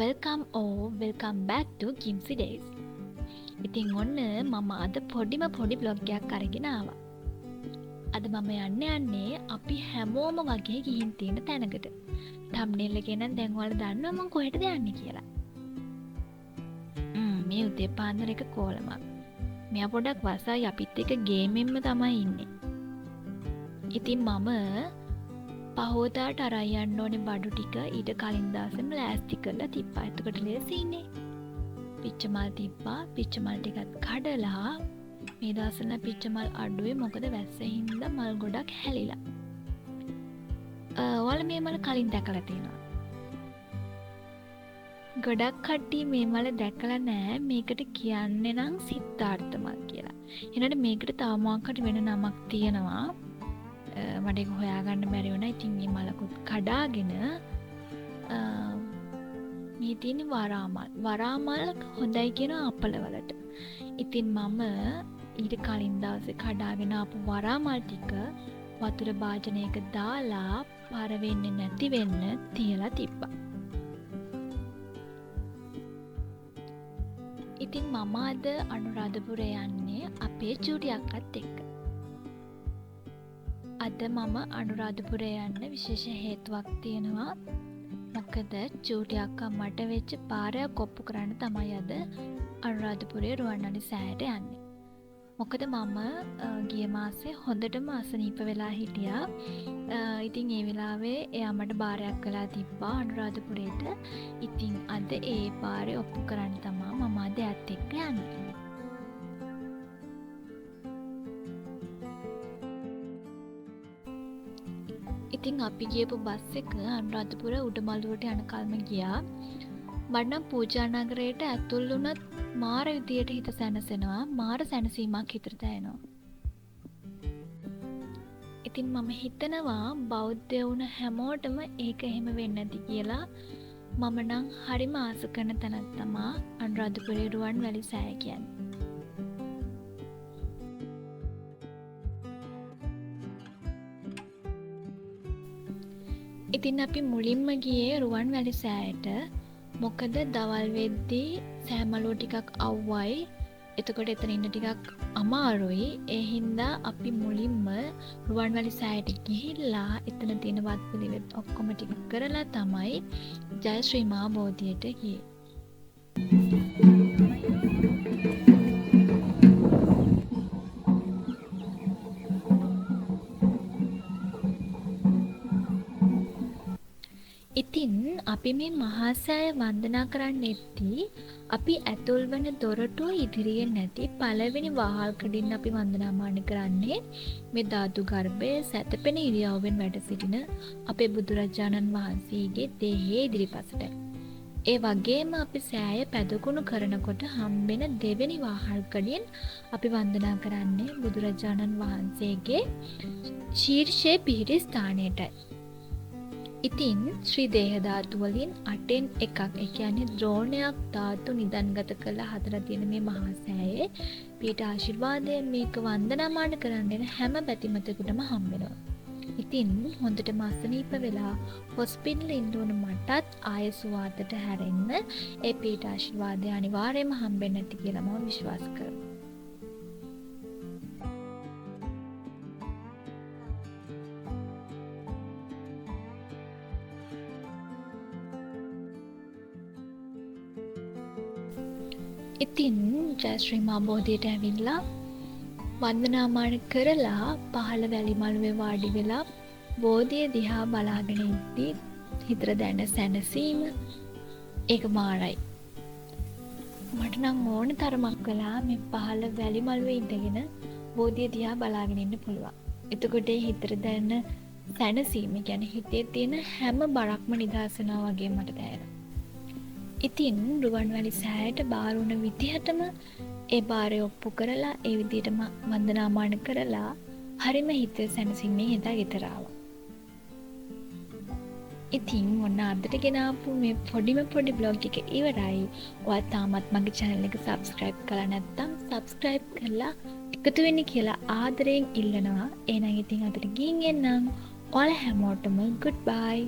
welcome back to Kimsey Days. ඉතින් ඔන්න මම අද පොඩි බ්ලොග් එකක් අරගෙන ආවා. අද මම යන්නේ අපි හැමෝම වගේ ගිහින් තියෙන තැනකට. thumbnail එකේ නම් දැන් ඔයාලා දන්නවා මම කොහෙටද යන්නේ කියලා. මේ උදේ පාන්දර එක කෝලමක්. මෙයා පොඩක් වසයි අපිත් එක්ක ගේමෙන්ම තමයි ඉන්නේ. ඉතින් මම පහෝදාට අරන් යන්න ඕනේ බඩු ටික ඊට කලින් දවසේම ලෑස්ති කරලා තිබ්බා. එතකොට ලේසියිනේ. පිච්චමල් තිබ්බා. පිච්චමල් ටිකත් කඩලා මේ දවස්වල පිච්චමල් අඩුවේ මොකද වැස්ස හින්දා මල් ගොඩක් හැලිලා. ඔයාලා මේ මල කලින් දැකලා තියෙනවා. ගොඩක් කට්ටිය මේ මල දැකලා නැහැ. මේකට කියන්නේ නම් සිද්ධාර්ථ මල් කියලා. ඊළඟට මේකට තව මොකක්ද වෙන නමක් තියෙනවා. මට ඒක හොයාගන්න බැරි වුණා. ඉතින් මේ මලකුත් කඩාගෙන මේ තියෙන වරාමල්. වරාමල් හොඳයි කියන අපලවලට. ඉතින් මම ඊට කලින් දවසේ කඩාගෙන ආපු වරාමල් ටික වතුර භාජනයක දාලා පාර වෙන්නේ නැති වෙන්න තියලා තිබ්බා. ඉතින් මම අද අනුරාධපුරේ යන්නේ අපේ චූටි අක්කත් එක්ක. අද මම අනුරාධපුරේ යන්න විශේෂ හේතුවක් තියෙනවා. මොකද චූටි අක්කා මට වෙච්ච පාරයක් ඔප්පු කරන්න තමයි අද අනුරාධපුරේ රුවන්වැලි සෑයට යන්නේ. මොකද මම ගිය මාසේ හොඳටම අසනීප වෙලා හිටියා. ඉතින් ඒ වෙලාවේ එයා මට බාරයක් කළා තිබ්බා අනුරාධපුරේට. ඉතින් අද ඒ පාරේ ඔප්පු කරන්න තමයි මම අද එයත් එක්ක යන්නේ. ඉතින් අපි ගියපු බස් එක අනුරාධපුර උඩමළුවට යන කල්ම ගියා. මට නම් පූජා නගරයට ඇතුල් වුණත් මාර විදියට හිත සැනසෙනවා. මාර සැනසීමක් හිතට දැනෙනවා. ඉතින් මම හිතනවා බෞද්ධ වුණ හැමෝටම ඒක එහෙම වෙන්නේ නැති කියලා. මම නම් හරිම ආස කරන තැනක් තමයි අනුරාධපුරේ රුවන්වැලි සෑය කියන්නේ. ඉතින් අපි මුලින්ම ගියේ රුවන්වැලි සෑයට. මොකද දවල් වෙද්දී සෑමලුව ටිකක් අවුවයි. එතකොට එතන ඉන්න ටිකක් අමාරුයි. ඒ හින්දා අපි මුලින්ම රුවන්වැලි සෑයට ගිහිල්ලා එතන තියෙන වත් පිළිවෙත් ඔක්කොම ටික කරලා තමයි ජයශ්‍රී මහා බෝධියට ගියේ. ඉතින් අපි මේ මහා සෑය වන්දනා කරන්න එද්දී අපි ඇතුල් වෙන දොරටුව ඉදිරියේ නැති පළවෙනි වහල්කඩින් අපි වන්දනාමාන කරන්නේ මේ ධාතු ගර්භයේ සැතපෙන ඉරියව්වෙන් වැඩ සිටින අපේ බුදුරජාණන් වහන්සේගේ දේහයේ ඉදිරිපසට. ඒ වගේම අපි සෑය පැදකුණු කරනකොට හම්බෙන දෙවෙනි වහල්කඩින් අපි වන්දනා කරන්නේ බුදුරජාණන් වහන්සේගේ ශීර්ෂයේ පිහිටි ස්ථානයටයි. ඉතින් ශ්‍රී දේහ ධාතු වලින් 8න් එකක්, ඒ කියන්නේ ද්‍රෝණයක් ධාතු නිදන්ගත කළ හදලා තියෙන මේ මහා සෑයේ පීඨ ආශිර්වාදය මේක වන්දනාමාන කරන්න හැම බැතිමතෙකුටම හම්බ වෙනවා. ඉතින් හොඳටම අසනීප වෙලා හොස්පිටල් ඉන්න උන මටත් ආයෙ සුවාතට හැරෙන්න ඒ පීඨ ආශිර්වාදය අනිවාර්යයෙන්ම හම්බෙන්න ඇති කියලා මම විශ්වාස කරනවා. ඉතින් ජයශ්‍රී මහා බෝධියට ඇවිල්ලා වන්දනාමාන කරලා පහළ වැලි මළුවේ වාඩි වෙලා බෝධිය දිහා බලාගෙන ඉද්දී හිතට දැනෙන සැනසීම ඒක මාරයි. මට නම් ඕන තරමක් වෙලා මේ පහළ වැලි මළුවේ ඉඳගෙන බෝධිය දිහා බලාගෙන ඉන්න පුළුවන්. එතකොට ඒ හිතට දැනෙන සැනසීම කියන්නේ හිතේ තියෙන හැම බරක්ම නිදහස් වෙනවා වගේ මට දැනෙනවා. ඉතින් රුවන්වැලි සෑයට බාර වුණ විදිහටම ඒ බාරය ඔප්පු කරලා ඒ විදිහටම වන්දනාමාන කරලා හරිම හිත සැනසීමෙන් එදා ගෙදර ආවා. ඉතින් ඔන්න අදට ගෙනාපු මේ පොඩි බ්ලොග් එක ඉවරයි. ඔයා තාමත් මගේ channel එක subscribe කරලා නැත්නම් subscribe කරලා එකතු වෙන්න කියලා ආදරයෙන් ඉල්ලනවා. එහෙනම් ඉතින් අදට ගිහින් එන්නම්. ඔයාලා හැමෝටම goodbye.